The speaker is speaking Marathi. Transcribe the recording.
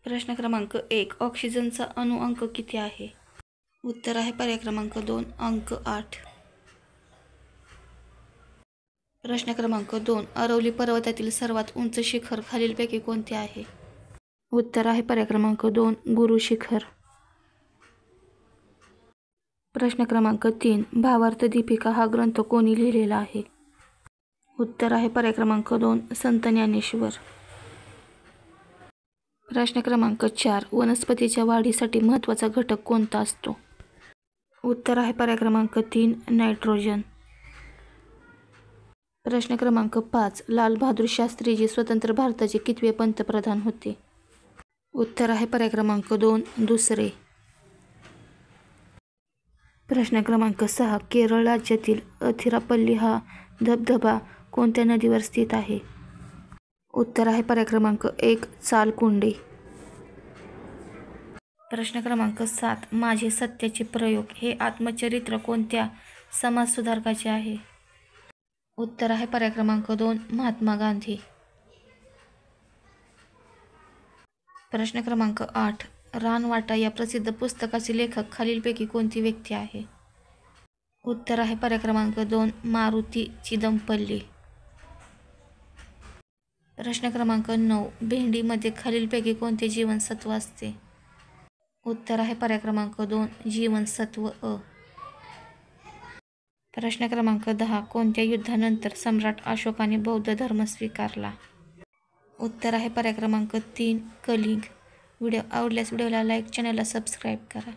प्रश्न क्रमांक 1. ऑक्सिजनचा अणु अंक किती आहे? उत्तर आहे पर्याय क्रमांक 2, अंक 8. प्रश्न क्रमांक 2. अरवली पर्वतातील सर्वात उंच शिखर खालीलपैकी कोणते आहे? उत्तर आहे पर्याय क्रमांक 2, गुरु शिखर. प्रश्न क्रमांक 3. भावार्थ दीपिका हा ग्रंथ कोणी लिहिलेला आहे? उत्तर आहे पर्याय क्रमांक 2, संत ज्ञानेश्वर. प्रश्न क्रमांक 4. वनस्पतीच्या वाढीसाठी महत्त्वाचा घटक कोणता असतो? उत्तर आहे पर्याय क्रमांक 3, नायट्रोजन. प्रश्न क्रमांक 5. लाल बहादूर शास्त्रीजी स्वतंत्र भारताचे कितवे पंतप्रधान होते? उत्तर आहे पर्याय क्रमांक 2, दुसरे. प्रश्न क्रमांक 6. केरळ राज्यातील अथिरापल्ली हा धबधबा कोणत्या नदीवर स्थित आहे? उत्तर आहे पर्याय क्रमांक 1, चालकुंडी. प्रश्न क्रमांक 7. माझे सत्याचे प्रयोग हे आत्मचरित्र कोणत्या समाजसुधारकाचे आहे? उत्तर आहे पर्याय क्रमांक 2, महात्मा गांधी. प्रश्न क्रमांक 8. रानवाटा या प्रसिद्ध पुस्तकाचे लेखक खालीलपैकी कोणती व्यक्ती आहे? उत्तर आहे पर्याय क्रमांक 2, मारुती चिदमपल्ली. प्रश्न क्रमांक 9. भेंडीमध्ये खालीलपैकी कोणते जीवनसत्व असते? उत्तर आहे पर्याय क्रमांक 2, जीवनसत्व अ. प्रश्न क्रमांक 10. कोणत्या युद्धानंतर सम्राट अशोकाने बौद्ध धर्म स्वीकारला? उत्तर आहे पर्याय क्रमांक 3, कलिंग. व्हिडिओ आवडल्यास व्हिडिओला लाईक, चॅनलला सबस्क्राईब करा.